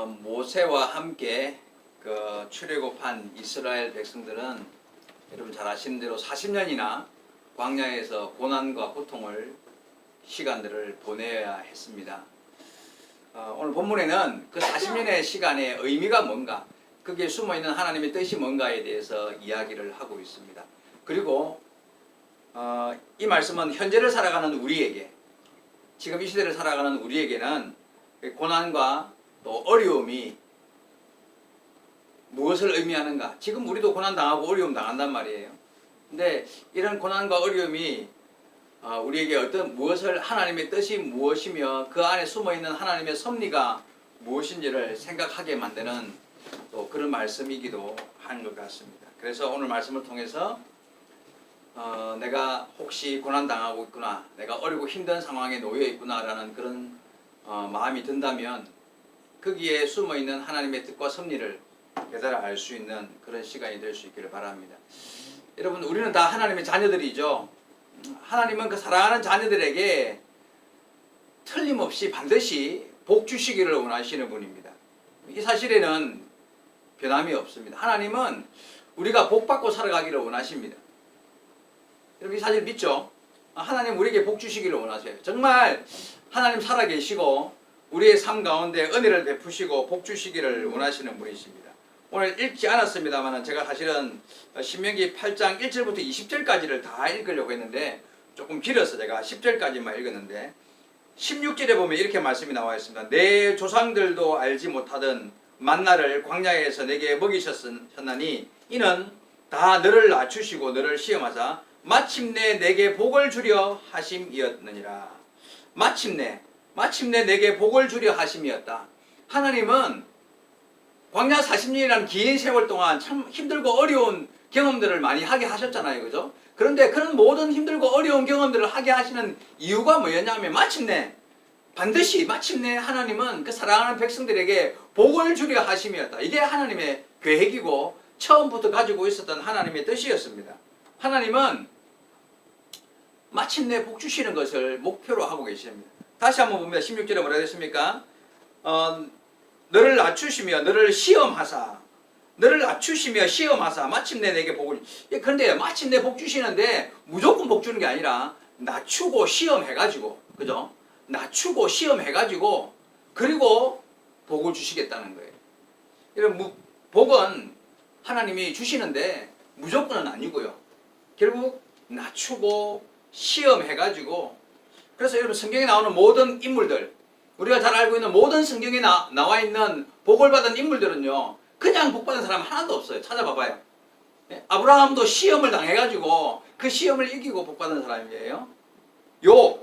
모세와 함께 출애굽한 이스라엘 백성들은 여러분 잘 아시는 대로 40년이나 광야에서 고난과 고통을 시간들을 보내야 했습니다. 오늘 본문에는 그 40년의 시간의 의미가 뭔가, 거기에 숨어있는 하나님의 뜻이 뭔가에 대해서 이야기를 하고 있습니다. 그리고 이 말씀은 현재를 살아가는 우리에게, 지금 이 시대를 살아가는 우리에게는 고난과 또 어려움이 무엇을 의미하는가. 지금 우리도 고난당하고 어려움 당한단 말이에요. 근데 이런 고난과 어려움이 우리에게 무엇을, 하나님의 뜻이 무엇이며 그 안에 숨어있는 하나님의 섭리가 무엇인지를 생각하게 만드는 또 그런 말씀이기도 한 것 같습니다. 그래서 오늘 말씀을 통해서 내가 혹시 고난당하고 있구나, 내가 어렵고 힘든 상황에 놓여 있구나 라는 그런 마음이 든다면 거기에 숨어있는 하나님의 뜻과 섭리를 깨달아 알 수 있는 그런 시간이 될 수 있기를 바랍니다. 여러분, 우리는 다 하나님의 자녀들이죠. 하나님은 그 사랑하는 자녀들에게 틀림없이 반드시 복 주시기를 원하시는 분입니다. 이 사실에는 변함이 없습니다. 하나님은 우리가 복 받고 살아가기를 원하십니다. 여러분, 이 사실 믿죠? 하나님 우리에게 복 주시기를 원하세요. 정말 하나님 살아계시고 우리의 삶 가운데 은혜를 베푸시고 복 주시기를 원하시는 분이십니다. 오늘 읽지 않았습니다만 제가 사실은 신명기 8장 1절부터 20절까지를 다 읽으려고 했는데 조금 길어서 제가 10절까지만 읽었는데 16절에 보면 이렇게 말씀이 나와 있습니다. 내 조상들도 알지 못하던 만나를 광야에서 내게 먹이셨나니 이는 다 너를 낮추시고 너를 시험하사 마침내 내게 복을 주려 하심이었느니라. 마침내 내게 복을 주려 하심이었다. 하나님은 광야 40년이라는 긴 세월 동안 참 힘들고 어려운 경험들을 많이 하게 하셨잖아요. 그죠? 그런데 그런 모든 힘들고 어려운 경험들을 하게 하시는 이유가 뭐였냐면 반드시 마침내 하나님은 그 사랑하는 백성들에게 복을 주려 하심이었다. 이게 하나님의 계획이고 처음부터 가지고 있었던 하나님의 뜻이었습니다. 하나님은 마침내 복 주시는 것을 목표로 하고 계십니다. 다시 한번 봅니다. 16절에 뭐라 했습니까? 너를 낮추시며 너를 시험하사 마침내 내게 복을. 그런데 마침내 복 주시는데 무조건 복 주는 게 아니라 낮추고 시험해가지고, 그죠? 낮추고 시험해가지고 그리고 복을 주시겠다는 거예요. 이런 복은 하나님이 주시는데 무조건은 아니고요. 결국 낮추고 시험해가지고, 그래서 여러분 성경에 나오는 모든 인물들, 우리가 잘 알고 있는 모든 성경에 나와 있는 복을 받은 인물들은요, 그냥 복 받은 사람 하나도 없어요. 찾아봐봐요. 아브라함도 시험을 당해가지고 그 시험을 이기고 복 받은 사람이에요. 욥,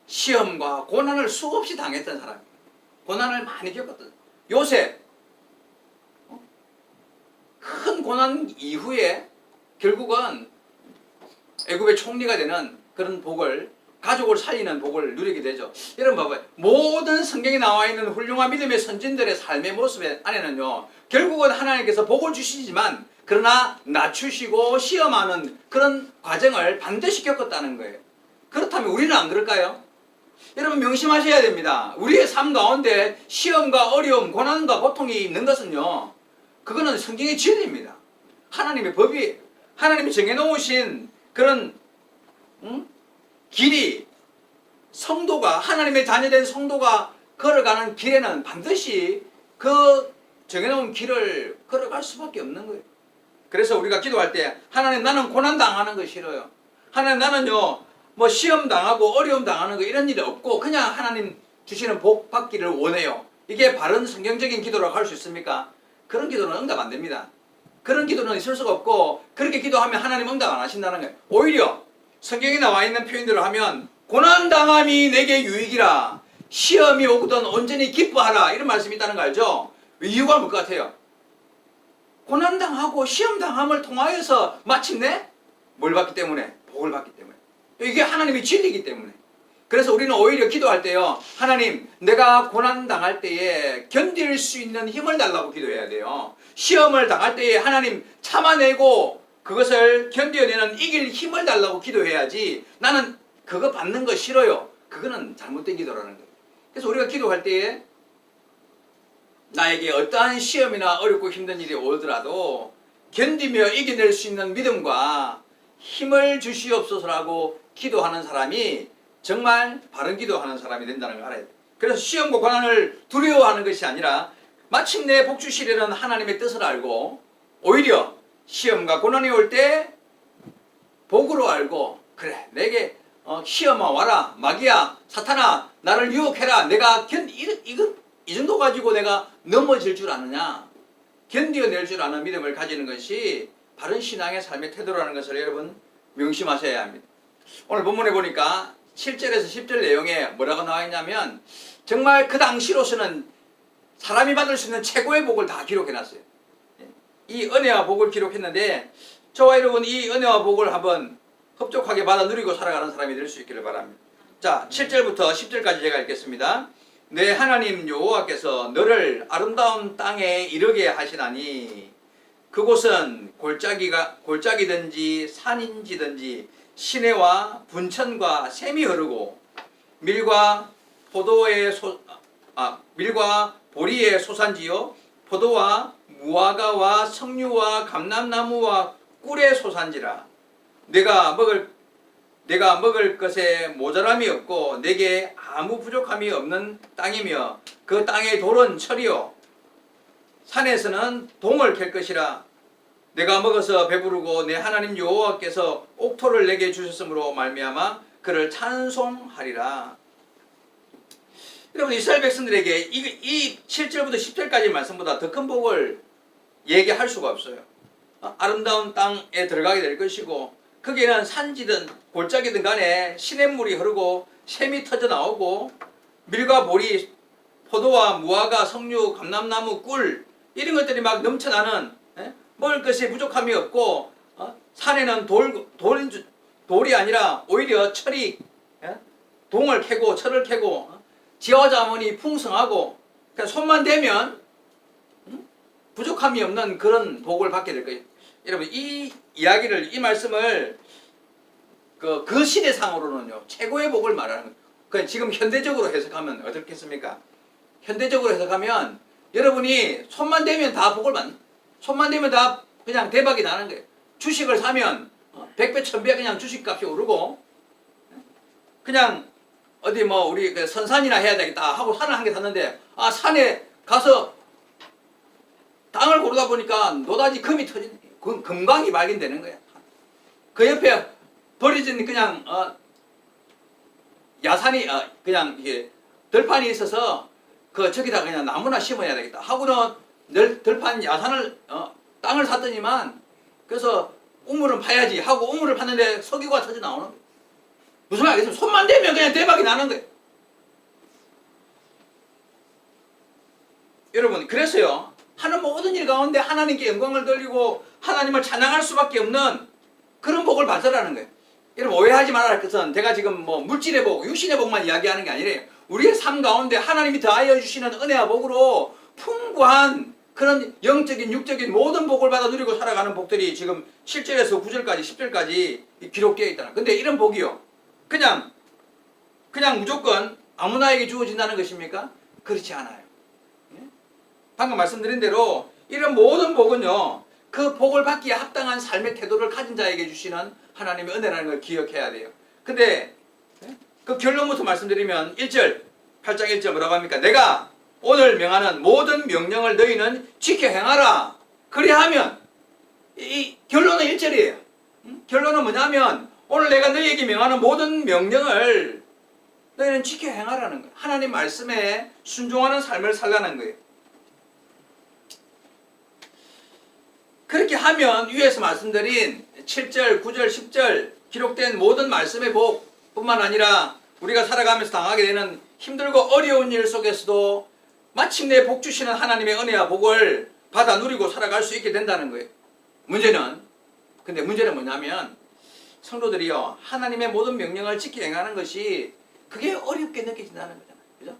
시험과 고난을 수없이 당했던 사람이에요. 고난을 많이 겪었던. 요셉, 큰 고난 이후에 결국은 애굽의 총리가 되는 그런 복을, 가족을 살리는 복을 누리게 되죠. 여러분 봐봐요. 모든 성경에 나와 있는 훌륭한 믿음의 선진들의 삶의 모습 안에는요, 결국은 하나님께서 복을 주시지만 그러나 낮추시고 시험하는 그런 과정을 반드시 겪었다는 거예요. 그렇다면 우리는 안 그럴까요? 여러분 명심하셔야 됩니다. 우리의 삶 가운데 시험과 어려움, 고난과 고통이 있는 것은요, 그거는 성경의 진리입니다. 하나님의 법이에요. 하나님이 정해놓으신 그런 길이, 성도가, 하나님의 자녀된 성도가 걸어가는 길에는 반드시 그 정해놓은 길을 걸어갈 수밖에 없는 거예요. 그래서 우리가 기도할 때 하나님 나는 고난 당하는 거 싫어요. 하나님 나는요 시험 당하고 어려움 당하는 거 이런 일이 없고 그냥 하나님 주시는 복 받기를 원해요. 이게 바른 성경적인 기도라고 할 수 있습니까? 그런 기도는 응답 안 됩니다. 그런 기도는 있을 수가 없고, 그렇게 기도하면 하나님 응답 안 하신다는 거예요. 오히려 성경에 나와 있는 표현대로 하면 고난당함이 내게 유익이라, 시험이 오거든 온전히 기뻐하라, 이런 말씀이 있다는 거 알죠? 이유가 뭘 것 같아요? 고난당하고 시험당함을 통하여서 마침내 뭘 받기 때문에? 복을 받기 때문에. 이게 하나님의 진리이기 때문에. 그래서 우리는 오히려 기도할 때요, 하나님 내가 고난당할 때에 견딜 수 있는 힘을 달라고 기도해야 돼요. 시험을 당할 때에 하나님 참아내고 그것을 견뎌내는 이길 힘을 달라고 기도해야지, 나는 그거 받는 거 싫어요, 그거는 잘못된 기도라는 거예요. 그래서 우리가 기도할 때에 나에게 어떠한 시험이나 어렵고 힘든 일이 오더라도 견디며 이겨낼 수 있는 믿음과 힘을 주시옵소서라고 기도하는 사람이 정말 바른 기도하는 사람이 된다는 걸 알아야 돼요. 그래서 시험과 고난을 두려워하는 것이 아니라 마침내 복 주시려는 하나님의 뜻을 알고 오히려 시험과 고난이 올 때 복으로 알고, 그래 내게 시험아 와라, 마귀야 사탄아 나를 유혹해라, 내가 이 정도 가지고 내가 넘어질 줄 아느냐, 견뎌낼 줄 아는 믿음을 가지는 것이 바른 신앙의 삶의 태도라는 것을 여러분 명심하셔야 합니다. 오늘 본문에 보니까 7절에서 10절 내용에 뭐라고 나와 있냐면 정말 그 당시로서는 사람이 받을 수 있는 최고의 복을 다 기록해놨어요. 이 은혜와 복을 기록했는데 저와 여러분 이 은혜와 복을 한번 흡족하게 받아 누리고 살아가는 사람이 될 수 있기를 바랍니다. 자, 7절부터 10절까지 제가 읽겠습니다. 내 하나님 여호와께서 너를 아름다운 땅에 이르게 하시나니 그곳은 골짜기든지 산인지든지 시내와 분천과 샘이 흐르고 밀과 보리의 소산지요 포도와 무화과와 석류와 감람나무와 꿀의 소산지라. 내가 먹을 것에 모자람이 없고 내게 아무 부족함이 없는 땅이며 그 땅의 돌은 철이요 산에서는 동을 캘 것이라. 내가 먹어서 배부르고 내 하나님 여호와께서 옥토를 내게 주셨으므로 말미암아 그를 찬송하리라. 여러분 이스라엘 백성들에게 이 7절부터 10절까지 말씀보다 더 큰 복을 얘기할 수가 없어요. 아름다운 땅에 들어가게 될 것이고 거기에는 산지든 골짜기든 간에 시냇물이 흐르고 샘이 터져 나오고 밀과 보리, 포도와 무화과, 석류, 감람나무, 꿀 이런 것들이 막 넘쳐나는, 먹을 것이 부족함이 없고 산에는 돌이 아니라 오히려 철이 동을 캐고 철을 캐고 지어자원이 풍성하고 그냥 손만 대면 부족함이 없는 그런 복을 받게 될 거예요. 여러분 이 이야기를, 이 말씀을 그 시대상으로는요 최고의 복을 말하는 거예요. 그냥 지금 현대적으로 해석하면 어떻겠습니까? 현대적으로 해석하면 여러분이 손만 대면 다 복을 받는, 손만 대면 다 그냥 대박이 나는 거예요. 주식을 사면 100배 1000배 그냥 주식값이 오르고, 그냥 어디 뭐 우리 그 선산이나 해야 되겠다 하고 산을 한 개 샀는데 산에 가서 땅을 고르다 보니까 노다지 금이 터지네. 금광이 발견되는 거야. 그 옆에 버려진 그냥 야산이 그냥 이게 들판이 있어서 저기다 그냥 나무나 심어야 되겠다 하고는 들판 야산을 땅을 샀더니만 그래서 우물은 파야지 하고 우물을 팠는데 석유가 터져 나오는 거야. 무슨 말 알겠어요? 손만 대면 그냥 대박이 나는 거예요. 여러분 그래서요 하는 모든 일 가운데 하나님께 영광을 돌리고 하나님을 찬양할 수밖에 없는 그런 복을 받으라는 거예요. 여러분 오해하지 말아야 할 것은 제가 지금 뭐 물질의 복, 육신의 복만 이야기하는 게 아니라 우리의 삶 가운데 하나님이 더하여 주시는 은혜와 복으로 풍부한 그런 영적인 육적인 모든 복을 받아 누리고 살아가는 복들이 지금 7절에서 9절까지 10절까지 기록되어 있다는. 근데 이런 복이요 그냥 무조건 아무나에게 주어진다는 것입니까? 그렇지 않아요. 방금 말씀드린 대로 이런 모든 복은요 그 복을 받기에 합당한 삶의 태도를 가진 자에게 주시는 하나님의 은혜라는 걸 기억해야 돼요. 근데 그 결론부터 말씀드리면 1절 8장 1절 뭐라고 합니까? 내가 오늘 명하는 모든 명령을 너희는 지켜 행하라. 그리하면 이 결론은 1절이에요. 결론은 뭐냐면 오늘 내가 너희에게 명하는 모든 명령을 너희는 지켜 행하라는 거예요. 하나님 말씀에 순종하는 삶을 살라는 거예요. 그렇게 하면 위에서 말씀드린 7절, 9절, 10절 기록된 모든 말씀의 복뿐만 아니라 우리가 살아가면서 당하게 되는 힘들고 어려운 일 속에서도 마침내 복 주시는 하나님의 은혜와 복을 받아 누리고 살아갈 수 있게 된다는 거예요. 문제는 뭐냐면 성도들이요 하나님의 모든 명령을 지켜 행하는 것이 그게 어렵게 느껴진다는 거잖아요. 그죠?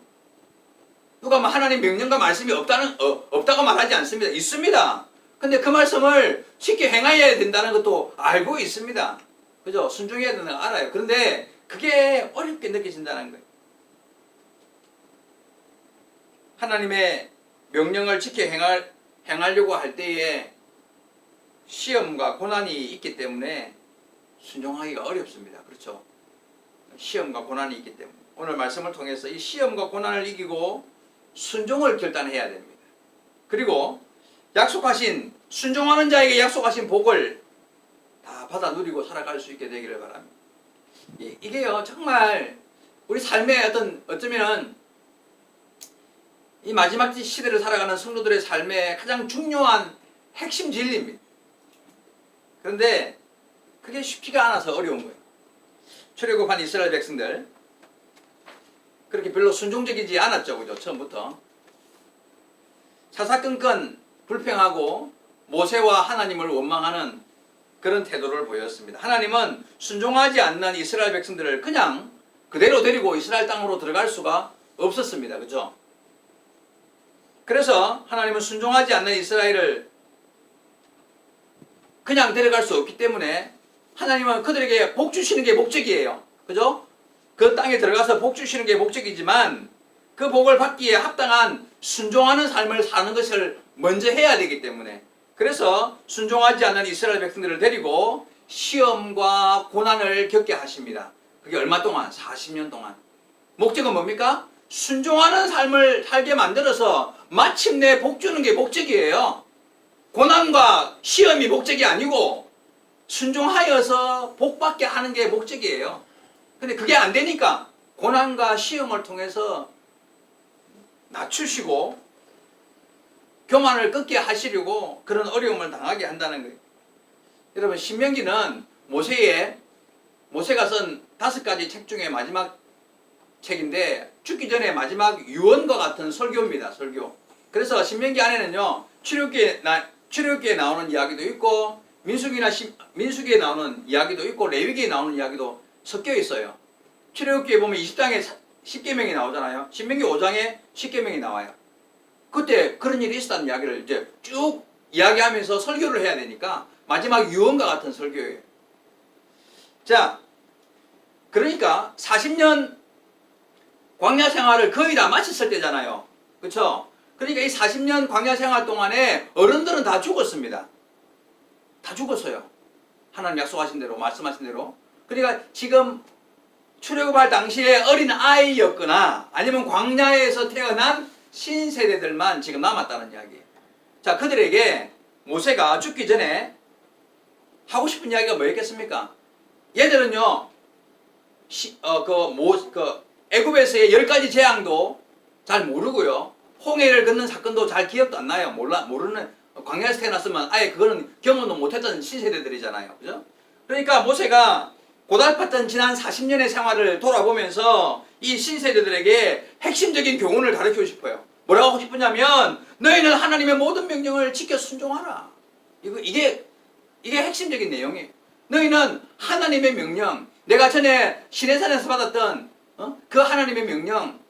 누가 뭐 하나님 명령과 말씀이 없다고 말하지 않습니다. 있습니다. 근데 그 말씀을 지켜 행해야 된다는 것도 알고 있습니다. 그죠? 순종해야 된다는 거 알아요. 그런데 그게 어렵게 느껴진다는 거예요. 하나님의 명령을 지켜 행하려고 할 때에 시험과 고난이 있기 때문에 순종하기가 어렵습니다. 그렇죠? 시험과 고난이 있기 때문에 오늘 말씀을 통해서 이 시험과 고난을 이기고 순종을 결단해야 됩니다. 그리고 약속하신 순종하는 자에게 약속하신 복을 다 받아 누리고 살아갈 수 있게 되기를 바랍니다. 이게요 정말 우리 삶의 어쩌면은 이 마지막 시대를 살아가는 성도들의 삶의 가장 중요한 핵심 진리입니다. 그런데 그게 쉽지가 않아서 어려운 거예요. 출애굽한 이스라엘 백성들 그렇게 별로 순종적이지 않았죠. 그죠? 처음부터 사사건건 불평하고 모세와 하나님을 원망하는 그런 태도를 보였습니다. 하나님은 순종하지 않는 이스라엘 백성들을 그냥 그대로 데리고 이스라엘 땅으로 들어갈 수가 없었습니다. 그죠? 그래서 하나님은 순종하지 않는 이스라엘을 그냥 데려갈 수 없기 때문에 하나님은 그들에게 복 주시는 게 목적이에요. 그죠? 그 땅에 들어가서 복 주시는 게 목적이지만 그 복을 받기에 합당한 순종하는 삶을 사는 것을 먼저 해야 되기 때문에 그래서 순종하지 않는 이스라엘 백성들을 데리고 시험과 고난을 겪게 하십니다. 그게 얼마 동안? 40년 동안. 목적은 뭡니까? 순종하는 삶을 살게 만들어서 마침내 복 주는 게 목적이에요. 고난과 시험이 목적이 아니고 순종하여서 복받게 하는 게 목적이에요. 근데 그게 안 되니까 고난과 시험을 통해서 낮추시고 교만을 꺾게 하시려고 그런 어려움을 당하게 한다는 거예요. 여러분 신명기는 모세가 쓴 5가지 책 중에 마지막 책인데 죽기 전에 마지막 유언과 같은 설교입니다. 설교. 그래서 신명기 안에는요 출애굽기에 나오는 이야기도 있고 민수기에 나오는 이야기도 있고 레위기에 나오는 이야기도 섞여 있어요. 출애굽기에 보면 20장에 10계명이 나오잖아요. 신명기 5장에 10계명이 나와요. 그때 그런 일이 있었다는 이야기를 이제 쭉 이야기하면서 설교를 해야 되니까 마지막 유언과 같은 설교예요. 자, 그러니까 40년 광야 생활을 거의 다 마쳤을 때잖아요. 그렇죠? 그러니까 이 40년 광야 생활 동안에 어른들은 다 죽었습니다. 다 죽었어요. 하나님 약속하신 대로 말씀하신 대로. 그러니까 지금 출애굽할 당시에 어린 아이였거나 아니면 광야에서 태어난 신세대들만 지금 남았다는 이야기예요. 자, 그들에게 모세가 죽기 전에 하고 싶은 이야기가 뭐였겠습니까? 얘들은요, 애굽에서의 10가지 재앙도 잘 모르고요, 홍해를 걷는 사건도 잘 기억도 안 나요. 모르는, 광야에서 태어났으면 아예 그거는 경험도 못했던 신세대들이잖아요. 그죠? 그러니까 모세가 고달팠던 지난 40년의 생활을 돌아보면서 이 신세대들에게 핵심적인 교훈을 가르치고 싶어요. 뭐라고 하고 싶으냐면 너희는 하나님의 모든 명령을 지켜 순종하라. 이게 핵심적인 내용이에요. 너희는 하나님의 명령, 내가 전에 시내산에서 받았던 그 하나님의 명령,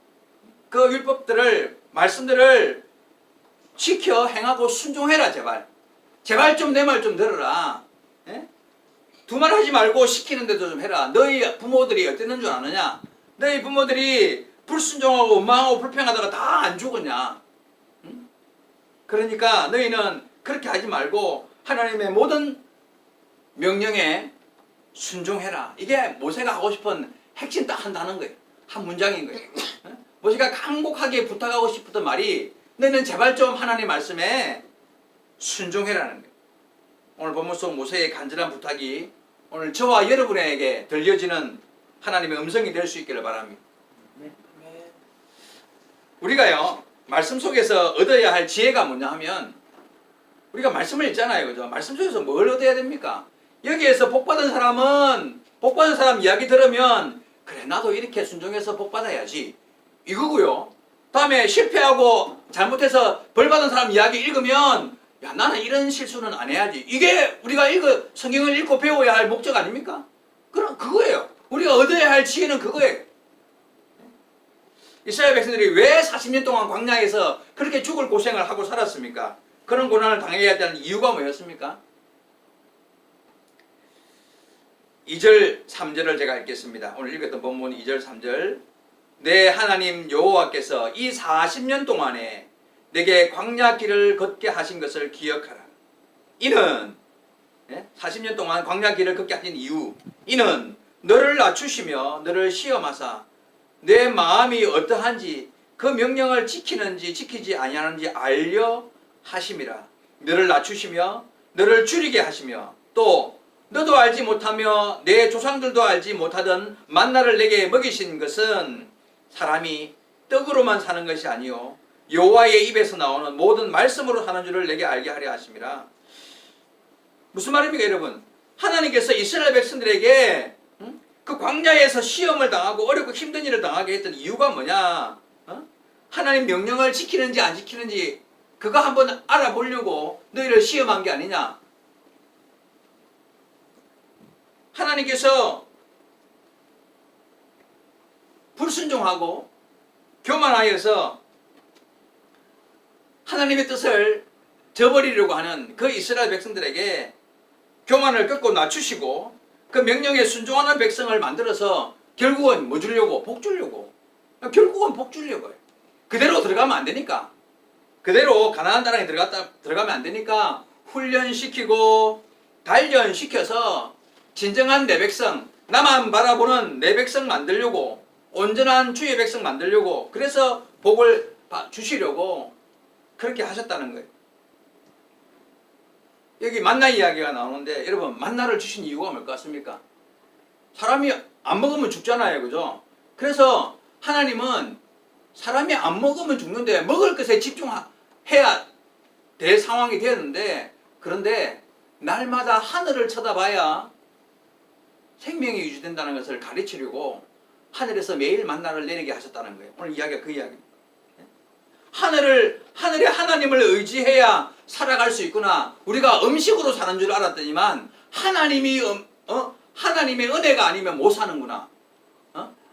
그 율법들을 말씀들을 지켜 행하고 순종해라. 제발 좀 내 말 좀 들어라. 예? 두 말 하지 말고 시키는 데도 좀 해라. 너희 부모들이 어땠는 줄 아느냐? 너희 부모들이 불순종하고 원망하고 불평하다가 다 안 죽었냐? 응? 그러니까 너희는 그렇게 하지 말고 하나님의 모든 명령에 순종해라. 이게 모세가 하고 싶은 핵심 딱 한다는 거예요. 한 문장인 거예요. 모세가 간곡하게 부탁하고 싶었던 말이 너희는 제발 좀 하나님 말씀에 순종해라는 거예요. 오늘 본문 속 모세의 간절한 부탁이 오늘 저와 여러분에게 들려지는 하나님의 음성이 될 수 있기를 바랍니다. 우리가요, 말씀 속에서 얻어야 할 지혜가 뭐냐 하면, 우리가 말씀을 읽잖아요. 그죠? 말씀 속에서 뭘 얻어야 됩니까? 여기에서 복받은 사람 이야기 들으면, 그래, 나도 이렇게 순종해서 복받아야지. 이거고요. 다음에 실패하고 잘못해서 벌받은 사람 이야기 읽으면, 야, 나는 이런 실수는 안 해야지. 이게 우리가 성경을 읽고 배워야 할 목적 아닙니까? 그거예요. 우리가 얻어야 할 지혜는 그거예요. 이스라엘 백성들이 왜 40년 동안 광야에서 그렇게 죽을 고생을 하고 살았습니까? 그런 고난을 당해야 했다는 이유가 뭐였습니까? 2절, 3절을 제가 읽겠습니다. 오늘 읽었던 본문 2절, 3절. 내 하나님 여호와께서 이 40년 동안에 내게 광야 길을 걷게 하신 것을 기억하라. 이는 40년 동안 광야 길을 걷게 하신 이유, 이는 너를 낮추시며 너를 시험하사 내 마음이 어떠한지 그 명령을 지키는지 지키지 아니하는지 알려 하심이라. 너를 낮추시며 너를 줄이게 하시며 또 너도 알지 못하며 내 조상들도 알지 못하던 만나를 내게 먹이신 것은 사람이 떡으로만 사는 것이 아니요 여호와의 입에서 나오는 모든 말씀으로 사는 줄을 내게 알게 하려 하심이라. 무슨 말입니까 여러분? 하나님께서 이스라엘 백성들에게 그 광야에서 시험을 당하고 어렵고 힘든 일을 당하게 했던 이유가 뭐냐? 하나님 명령을 지키는지 안 지키는지 그거 한번 알아보려고 너희를 시험한 게 아니냐? 하나님께서 불순종하고 교만하여서 하나님의 뜻을 저버리려고 하는 그 이스라엘 백성들에게 교만을 꺾고 낮추시고 그 명령에 순종하는 백성을 만들어서 결국은 뭐 주려고? 복 주려고. 결국은 복 주려고요. 그대로 들어가면 안 되니까. 그대로 가나안 땅에 들어가면 안 되니까 훈련시키고 단련시켜서 진정한 내 백성, 나만 바라보는 내 백성 만들려고, 온전한 주의 백성 만들려고, 그래서 복을 주시려고 그렇게 하셨다는 거예요. 여기 만나 이야기가 나오는데 여러분 만나를 주신 이유가 뭘 것 같습니까? 사람이 안 먹으면 죽잖아요. 그죠? 그래서 하나님은 사람이 안 먹으면 죽는데 먹을 것에 집중해야 될 상황이 되었는데, 그런데 날마다 하늘을 쳐다봐야 생명이 유지된다는 것을 가르치려고 하늘에서 매일 만나를 내리게 하셨다는 거예요. 오늘 이야기가 그 이야기입니다. 하늘에 하나님을 의지해야 살아갈 수 있구나. 우리가 음식으로 사는 줄 알았더니만 하나님의 은혜가 아니면 못 사는구나.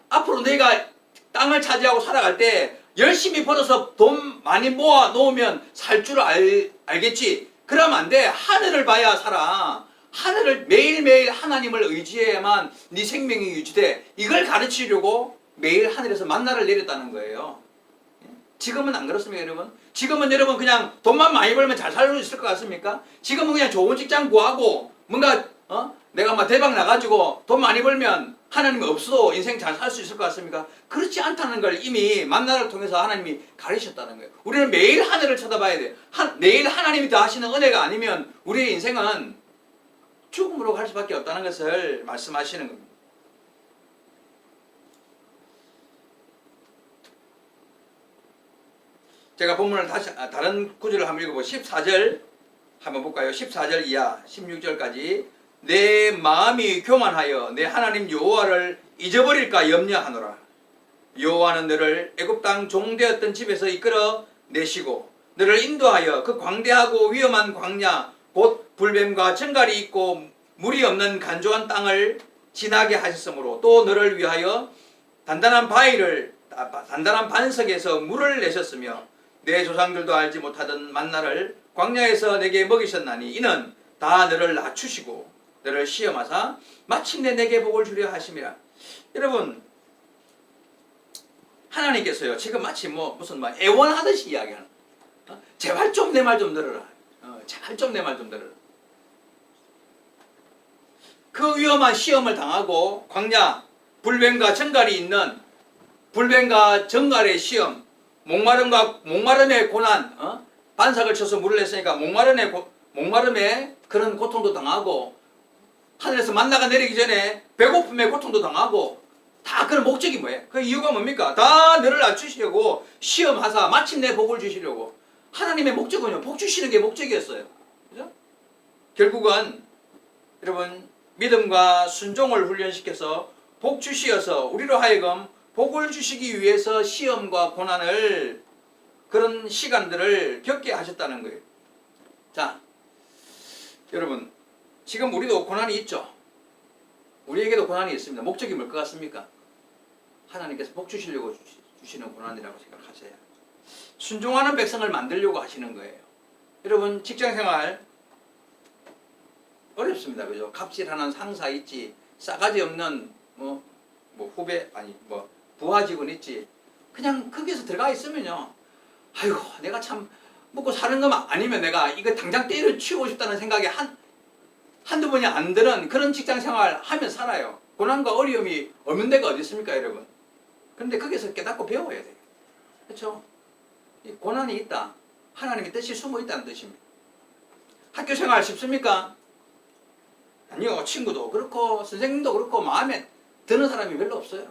앞으로 내가 땅을 차지하고 살아갈 때 열심히 벌어서 돈 많이 모아 놓으면 살 줄 알겠지. 그러면 안 돼. 하늘을 봐야 살아. 하늘을 매일매일 하나님을 의지해야만 네 생명이 유지돼. 이걸 가르치려고 매일 하늘에서 만나를 내렸다는 거예요. 지금은 안 그렇습니까 여러분? 지금은 여러분 그냥 돈만 많이 벌면 잘 살 수 있을 것 같습니까? 지금은 그냥 좋은 직장 구하고 뭔가 내가 막 대박 나가지고 돈 많이 벌면 하나님이 없어도 인생 잘 살 수 있을 것 같습니까? 그렇지 않다는 걸 이미 만나를 통해서 하나님이 가르치셨다는 거예요. 우리는 매일 하늘을 쳐다봐야 돼요. 매일 하나님이 더하시는 은혜가 아니면 우리의 인생은 죽음으로 갈 수밖에 없다는 것을 말씀하시는 겁니다. 제가 본문을 다시 다른 구절을 한번 읽어보고 14절 한번 볼까요? 14절 이하 16절까지 내 마음이 교만하여 내 하나님 여호와를 잊어버릴까 염려하노라. 여호와는 너를 애굽 땅 종되었던 집에서 이끌어 내시고 너를 인도하여 그 광대하고 위험한 광야 곧 불뱀과 정갈이 있고 물이 없는 간조한 땅을 지나게 하셨으므로 또 너를 위하여 단단한 반석에서 물을 내셨으며 내 조상들도 알지 못하던 만나를 광야에서 내게 먹이셨나니 이는 다 너를 낮추시고 너를 시험하사 마침내 내게 복을 주려 하심이라. 여러분 하나님께서요 지금 마치 무슨 애원하듯이 이야기하는 제발 좀 내 말 좀 들어라. 제발 좀 내 말 좀 들어라. 그 위험한 시험을 당하고 광야 불뱀과 정갈이 있는 불뱀과 정갈의 시험, 목마름의 고난, 반삭을 쳐서 물을 냈으니까 목마름의 그런 고통도 당하고 하늘에서 만나가 내리기 전에 배고픔의 고통도 당하고 다 그런 목적이 뭐예요? 그 이유가 뭡니까? 다 너를 낮추시려고 시험하사 마침내 복을 주시려고. 하나님의 목적은요 복 주시는 게 목적이었어요. 그죠? 결국은 여러분 믿음과 순종을 훈련시켜서 복 주시어서 우리로 하여금 복을 주시기 위해서 시험과 고난을 그런 시간들을 겪게 하셨다는 거예요. 자, 여러분 지금 우리도 고난이 있죠. 우리에게도 고난이 있습니다. 목적이 뭘 것 같습니까? 하나님께서 복 주시려고 주시는 고난이라고 생각하세요. 순종하는 백성을 만들려고 하시는 거예요. 여러분 직장생활 어렵습니다. 그죠? 갑질하는 상사 있지, 싸가지 없는 후배 부하 직원 있지. 그냥 거기서 들어가 있으면요 아이고 내가 참 먹고 사는 것만 아니면 내가 이거 당장 때려치우고 싶다는 생각이 한두 번이 안 드는 그런 직장 생활 하면 살아요. 고난과 어려움이 없는 데가 어디 있습니까, 여러분? 그런데 거기서 깨닫고 배워야 돼요. 그렇죠? 이 고난이 있다. 하나님의 뜻이 숨어 있다는 뜻입니다. 학교 생활 쉽습니까? 아니요. 친구도 그렇고 선생님도 그렇고 마음에 드는 사람이 별로 없어요.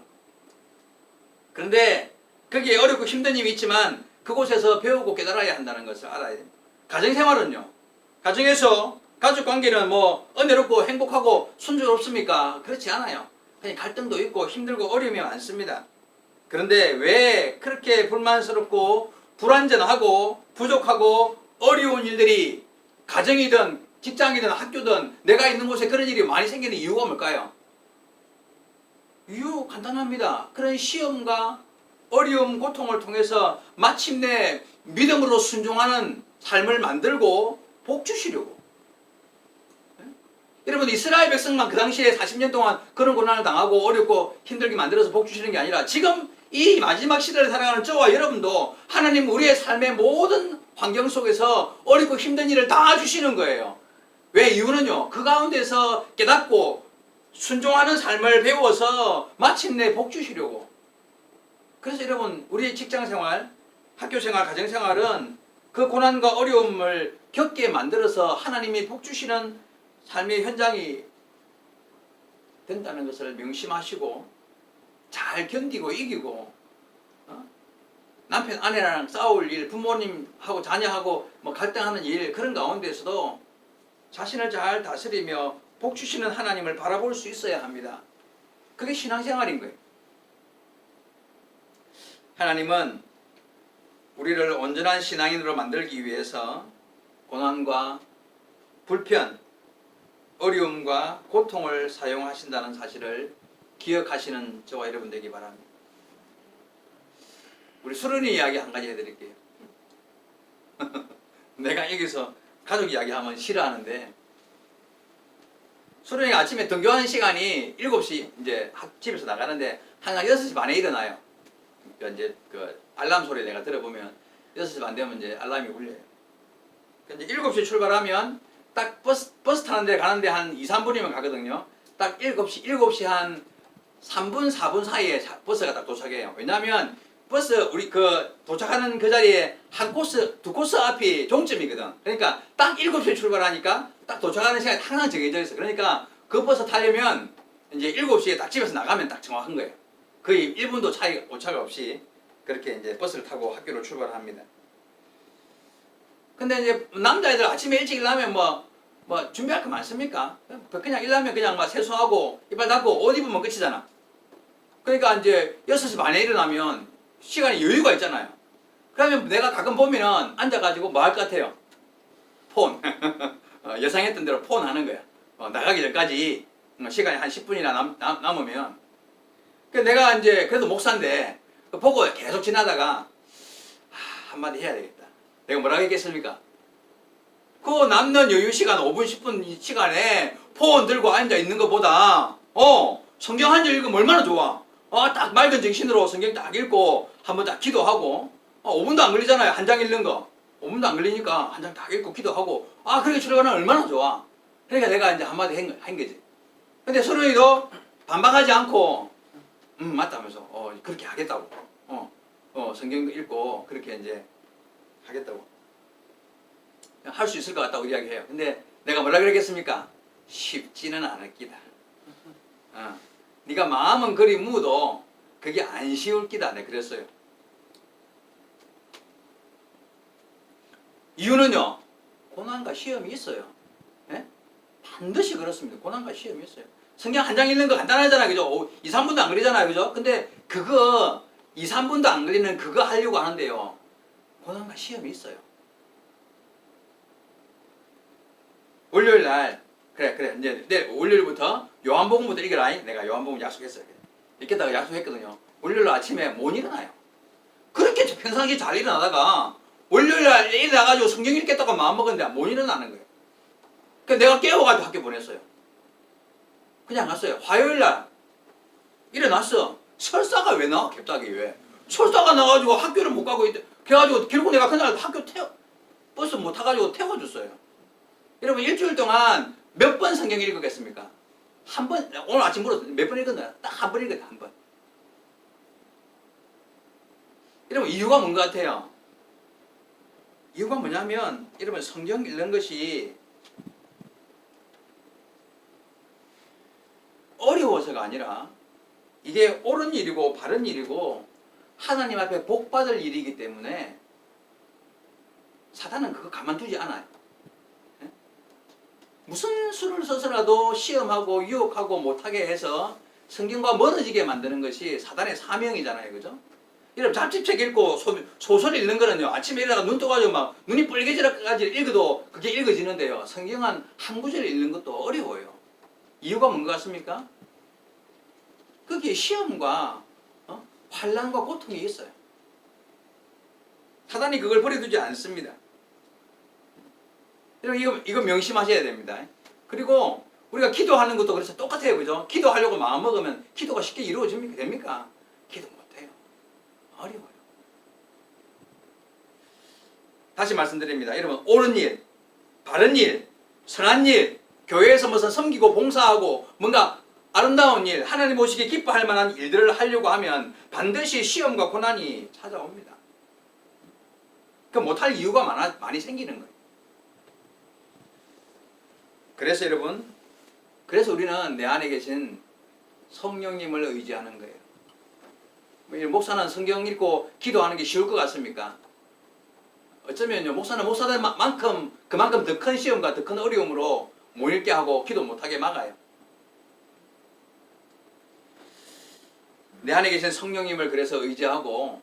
그런데 거기에 어렵고 힘든 일이 있지만 그곳에서 배우고 깨달아야 한다는 것을 알아야 됩니다. 가정생활은요. 가정에서 가족관계는 뭐 은혜롭고 행복하고 순조롭습니까? 그렇지 않아요. 그냥 갈등도 있고 힘들고 어려움이 많습니다. 그런데 왜 그렇게 불만스럽고 불완전하고 부족하고 어려운 일들이 가정이든 직장이든 학교든 내가 있는 곳에 그런 일이 많이 생기는 이유가 뭘까요? 이유 간단합니다. 그런 시험과 어려움, 고통을 통해서 마침내 믿음으로 순종하는 삶을 만들고 복 주시려고. 여러분 이스라엘 백성만 그 당시에 40년 동안 그런 고난을 당하고 어렵고 힘들게 만들어서 복 주시는 게 아니라 지금 이 마지막 시대를 살아가는 저와 여러분도 하나님 우리의 삶의 모든 환경 속에서 어렵고 힘든 일을 다 주시는 거예요. 왜? 이유는요. 그 가운데서 깨닫고 순종하는 삶을 배워서 마침내 복 주시려고. 그래서 여러분 우리의 직장생활, 학교생활, 가정생활은 그 고난과 어려움을 겪게 만들어서 하나님이 복 주시는 삶의 현장이 된다는 것을 명심하시고 잘 견디고 이기고 남편 아내랑 싸울 일, 부모님하고 자녀하고 뭐 갈등하는 일 그런 가운데서도 자신을 잘 다스리며 복 주시는 하나님을 바라볼 수 있어야 합니다. 그게 신앙생활인 거예요. 하나님은 우리를 온전한 신앙인으로 만들기 위해서 고난과 불편, 어려움과 고통을 사용하신다는 사실을 기억하시는 저와 여러분 되기 바랍니다. 우리 수련이 이야기 한 가지 해드릴게요. 내가 여기서 가족 이야기하면 싫어하는데 수련이가 아침에 등교하는 시간이 7시 이제 집에서 나가는데 항상 6시 반에 일어나요. 그러니까 이제 그 알람 소리 내가 들어보면 6시 반 되면 이제 알람이 울려요. 이제 7시에 출발하면 딱 버스 타는 데 가는데 한 2, 3분이면 가거든요. 딱 7시 한 3분, 4분 사이에 버스가 딱 도착해요. 왜냐면 버스 우리 그 도착하는 그 자리에 한 코스, 두 코스 앞이 종점이거든. 그러니까 딱 7시에 출발하니까 딱 도착하는 시간이 항상 정해져 있어. 그러니까 그 버스 타려면 이제 7시에 딱 집에서 나가면 딱 정확한 거예요. 거의 1분도 오차가 없이 그렇게 이제 버스를 타고 학교로 출발합니다. 근데 이제 남자애들 아침에 일찍 일어나면 뭐 준비할 거 많습니까? 그냥 일어나면 그냥 막 세수하고 이빨 닦고 옷 입으면 끝이잖아. 그러니까 이제 6시 반에 일어나면 시간이 여유가 있잖아요. 그러면 내가 가끔 보면은 앉아가지고 뭐 할 것 같아요? 폰. 예상했던 대로 폰 하는 거야. 나가기 전까지 시간이 한 10분이나 남으면. 그래서 내가 이제 그래도 목사인데 보고 계속 지나다가 한마디 해야 되겠다. 내가 뭐라고 했겠습니까? 그 남는 여유 시간 5분 10분 시간에 폰 들고 앉아 있는 것보다 성경 한 절 읽으면 얼마나 좋아. 딱 맑은 정신으로 성경 딱 읽고 한번 딱 기도하고 5분도 안 걸리잖아요. 한 장 읽는 거 5분도 안 걸리니까 한 장 딱 읽고 기도하고 그렇게 출발하면 얼마나 좋아. 그러니까 내가 이제 한마디 한 거지. 근데 소련이도 반박하지 않고 맞다면서 그렇게 하겠다고 성경도 읽고 그렇게 이제 하겠다고 할 수 있을 것 같다고 이야기해요. 근데 내가 뭐라 그랬겠습니까? 쉽지는 않을 끼다. 네가 마음은 그리 묻어 그게 안 쉬울 끼다. 네, 그랬어요. 이유는요. 고난과 시험이 있어요. 네? 반드시 그렇습니다. 고난과 시험이 있어요. 성경 한 장 읽는 거 간단하잖아요. 그죠? 2, 3분도 안 걸리잖아요. 그죠? 근데 그거 2, 3분도 안 걸리는 그거 하려고 하는데요. 고난과 시험이 있어요. 월요일 날 그래 이제 내일 월요일부터 요한복음부터 읽으라. 내가 요한복음 약속했어요. 읽겠다고 약속했거든요. 월요일 아침에 못 일어나요. 그렇게 평상시 잘 일어나다가 월요일 날 일어나가지고 성경 읽겠다고 마음먹었는데 못 일어나는 거예요. 그래서 내가 깨워가지고 학교 보냈어요. 그냥 갔어요. 화요일 날 일어났어. 설사가 왜 나와? 갑자기 왜? 설사가 나가지고 학교를 못 가고 있대. 그래가지고 결국 내가 그날 학교 버스 못 타가지고 태워줬어요. 여러분 일주일 동안 몇 번 성경 읽었겠습니까? 한 번, 오늘 아침 물었어요. 몇 번 읽었나요? 딱 한 번 읽었다, 한 번. 여러분 이유가 뭔 것 같아요? 이유가 뭐냐면 여러분 성경 읽는 것이 어려워서가 아니라 이게 옳은 일이고 바른 일이고 하나님 앞에 복 받을 일이기 때문에 사단은 그거 가만두지 않아요. 예? 무슨 수를 써서라도 시험하고 유혹하고 못하게 해서 성경과 멀어지게 만드는 것이 사단의 사명이잖아요. 그죠? 여러분 잡지책 읽고 소설 읽는 거는요. 아침에 일어나서 눈 떠가지고 막 눈이 빨개지라까지 읽어도 그게 읽어지는데요. 성경 한 구절 읽는 것도 어려워요. 이유가 뭔 것 같습니까? 거기에 시험과 환난과 고통이 있어요. 사단이 그걸 버려두지 않습니다. 여러분 이거 명심하셔야 됩니다. 그리고 우리가 기도하는 것도 그래서 똑같아요. 그죠? 기도하려고 마음먹으면 기도가 쉽게 이루어집니까? 됩니까? 기도 못해요. 어려워요. 다시 말씀드립니다. 여러분 옳은 일, 바른 일, 선한 일, 교회에서 무슨 섬기고 봉사하고 뭔가 아름다운 일, 하나님 오시기 기뻐할 만한 일들을 하려고 하면 반드시 시험과 고난이 찾아옵니다. 그 못할 이유가 많이 생기는 거예요. 그래서 여러분, 그래서 우리는 내 안에 계신 성령님을 의지하는 거예요. 목사는 성경 읽고 기도하는 게 쉬울 것 같습니까? 어쩌면요, 목사는 목사들만큼 그만큼 더 큰 시험과 더 큰 어려움으로 못 읽게 하고 기도 못하게 막아요. 내 안에 계신 성령님을 그래서 의지하고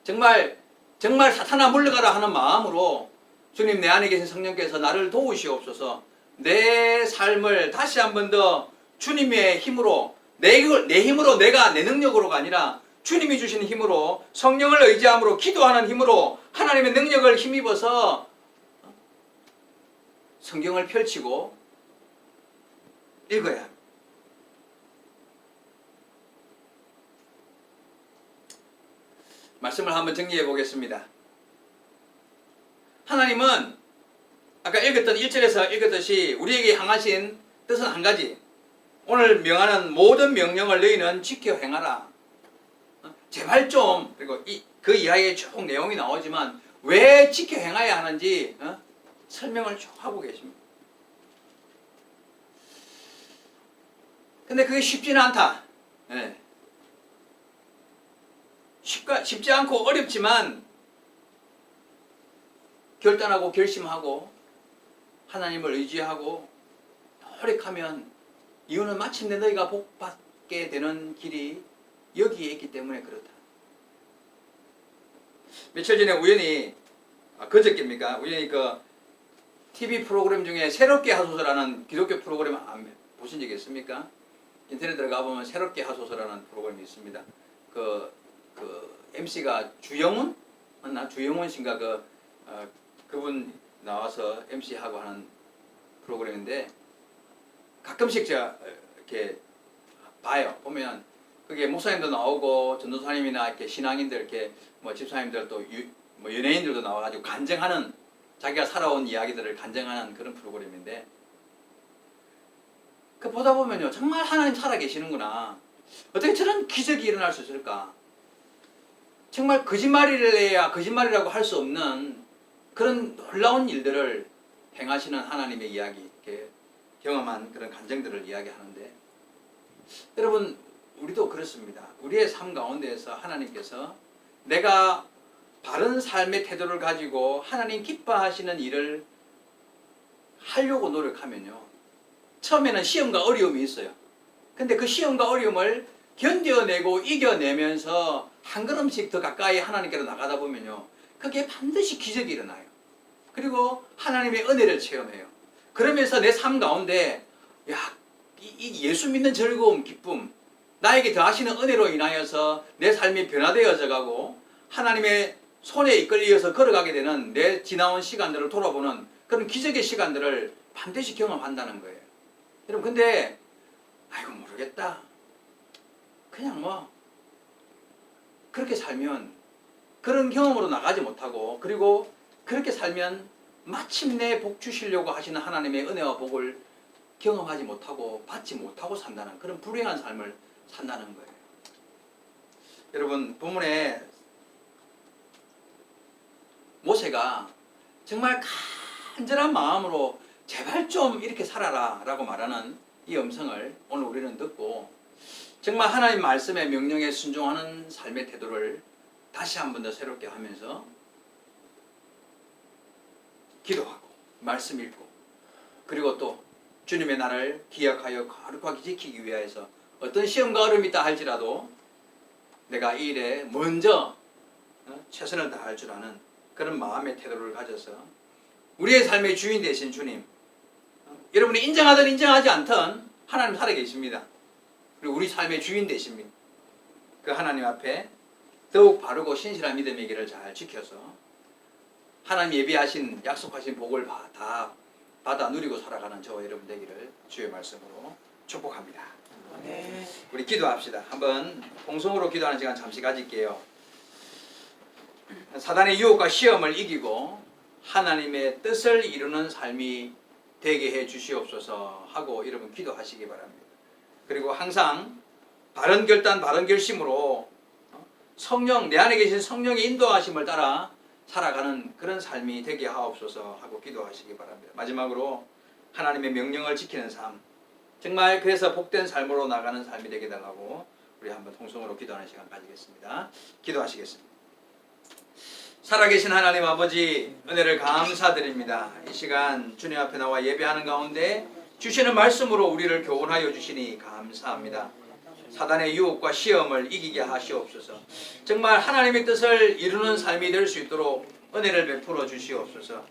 정말 사탄아 물러가라 하는 마음으로 주님 내 안에 계신 성령께서 나를 도우시옵소서. 내 삶을 다시 한 번 더 주님의 힘으로 내 힘으로 내가 내 능력으로가 아니라 주님이 주시는 힘으로 성령을 의지함으로 기도하는 힘으로 하나님의 능력을 힘입어서 성경을 펼치고 읽어야 합니다. 말씀을 한번 정리해 보겠습니다. 하나님은 아까 읽었던 1절에서 읽었듯이 우리에게 향하신 뜻은 한 가지. 오늘 명하는 모든 명령을 너희는 지켜 행하라. 제발 좀, 그리고 그 이하에 쭉 내용이 나오지만 왜 지켜 행해야 하는지 설명을 쭉 하고 계십니다. 근데 그게 쉽지는 않다. 네. 쉽지 않고 어렵지만 결단하고 결심하고 하나님을 의지하고 노력하면 이유는 마침내 너희가 복받게 되는 길이 여기에 있기 때문에 그렇다. 며칠 전에 우연히 그저께입니까? 우연히 그 TV 프로그램 중에 새롭게 하소서라는 기독교 프로그램 보신 적 있습니까? 인터넷 들어가 보면 새롭게 하소서라는 프로그램이 있습니다. 그 MC가 주영훈? 맞나? 주영훈 씨인가 그분 나와서 MC하고 하는 프로그램인데 가끔씩 제가 이렇게 봐요. 보면 그게 목사님도 나오고 전도사님이나 이렇게 신앙인들 이렇게 뭐 집사님들 또 뭐 연예인들도 나와가지고 간증하는 자기가 살아온 이야기들을 간증하는 그런 프로그램인데 그 보다 보면요 정말 하나님 살아 계시는구나. 어떻게 저런 기적이 일어날 수 있을까? 정말 거짓말이라고 할 수 없는 그런 놀라운 일들을 행하시는 하나님의 이야기, 이렇게 경험한 그런 간증들을 이야기하는데 여러분 우리도 그렇습니다. 우리의 삶 가운데에서 하나님께서 내가 바른 삶의 태도를 가지고 하나님 기뻐하시는 일을 하려고 노력하면요 처음에는 시험과 어려움이 있어요. 근데 그 시험과 어려움을 견뎌내고 이겨내면서 한 걸음씩 더 가까이 하나님께로 나가다 보면요 그게 반드시 기적이 일어나요. 그리고 하나님의 은혜를 체험해요. 그러면서 내 삶 가운데 이 예수 믿는 즐거움, 기쁨, 나에게 더하시는 은혜로 인하여서 내 삶이 변화되어져 가고 하나님의 손에 이끌려서 걸어가게 되는 내 지나온 시간들을 돌아보는 그런 기적의 시간들을 반드시 경험한다는 거예요. 여러분 근데 아이고 모르겠다. 그냥 뭐 그렇게 살면 그런 경험으로 나가지 못하고, 그리고 그렇게 살면 마침내 복 주시려고 하시는 하나님의 은혜와 복을 경험하지 못하고 받지 못하고 산다는 그런 불행한 삶을 산다는 거예요. 여러분, 본문에 모세가 정말 간절한 마음으로 제발 좀 이렇게 살아라 라고 말하는 이 음성을 오늘 우리는 듣고 정말 하나님 말씀의 명령에 순종하는 삶의 태도를 다시 한 번 더 새롭게 하면서 기도하고 말씀 읽고, 그리고 또 주님의 나를 기억하여 거룩하게 지키기 위하여서 어떤 시험과 어려움이 있다 할지라도 내가 이 일에 먼저 최선을 다할 줄 아는 그런 마음의 태도를 가져서 우리의 삶의 주인 되신 주님, 여러분이 인정하든 인정하지 않든 하나님 살아계십니다. 그리고 우리 삶의 주인 되십니다. 그 하나님 앞에 더욱 바르고 신실한 믿음의 길을 잘 지켜서 하나님 예비하신 약속하신 복을 다 받아 누리고 살아가는 저와 여러분 되기를 주의 말씀으로 축복합니다. 네. 우리 기도합시다. 한번 공성으로 기도하는 시간 잠시 가질게요. 사단의 유혹과 시험을 이기고 하나님의 뜻을 이루는 삶이 되게 해 주시옵소서 하고 여러분 기도하시기 바랍니다. 그리고 항상 바른 결단, 바른 결심으로 성령, 내 안에 계신 성령의 인도하심을 따라 살아가는 그런 삶이 되게 하옵소서 하고 기도하시기 바랍니다. 마지막으로 하나님의 명령을 지키는 삶, 정말 그래서 복된 삶으로 나가는 삶이 되게 달라고 우리 한번 통성으로 기도하는 시간 가지겠습니다. 기도하시겠습니다. 살아계신 하나님 아버지, 은혜를 감사드립니다. 이 시간 주님 앞에 나와 예배하는 가운데 주시는 말씀으로 우리를 교훈하여 주시니 감사합니다. 사단의 유혹과 시험을 이기게 하시옵소서. 정말 하나님의 뜻을 이루는 삶이 될 수 있도록 은혜를 베풀어 주시옵소서.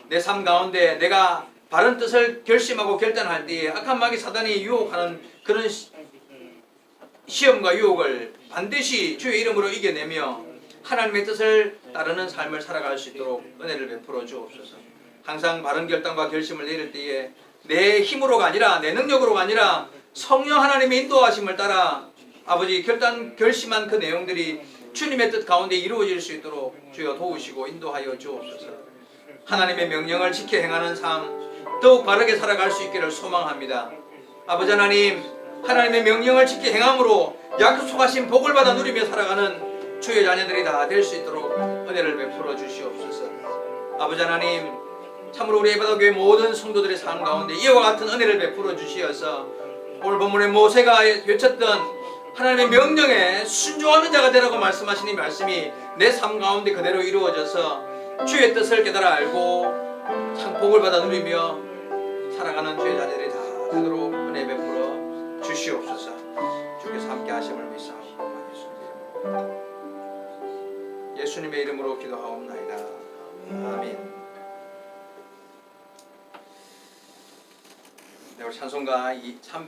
내 삶 가운데 내가 바른 뜻을 결심하고 결단할 때에 악한 마귀 사단이 유혹하는 그런 시험과 유혹을 반드시 주의 이름으로 이겨내며 하나님의 뜻을 따르는 삶을 살아갈 수 있도록 은혜를 베풀어 주옵소서. 항상 바른 결단과 결심을 내릴 때에 내 힘으로가 아니라 내 능력으로가 아니라 성령 하나님의 인도하심을 따라 아버지 결심한 그 내용들이 주님의 뜻 가운데 이루어질 수 있도록 주여 도우시고 인도하여 주옵소서. 하나님의 명령을 지켜 행하는 삶 더욱 바르게 살아갈 수 있기를 소망합니다. 아버지 하나님, 하나님의 명령을 지켜 행함으로 약속하신 복을 받아 누리며 살아가는 주의 자녀들이 다 될 수 있도록 은혜를 베풀어 주시옵소서. 아버지 하나님, 참으로 우리 예배당교회 모든 성도들의 삶 가운데 이와 같은 은혜를 베풀어 주시어서 오늘 본문에 모세가 외쳤던 하나님의 명령에 순종하는 자가 되라고 말씀하신 이 말씀이 내 삶 가운데 그대로 이루어져서 주의 뜻을 깨달아 알고 참 복을 받아 누리며 살아가는 주의 자녀들이 다 되도록 은혜 베풀어 주시옵소서. 주께서 함께 하심을 믿사옵고 예수님의 이름으로 기도하옵나이다. 아멘. 네, 우리 찬송가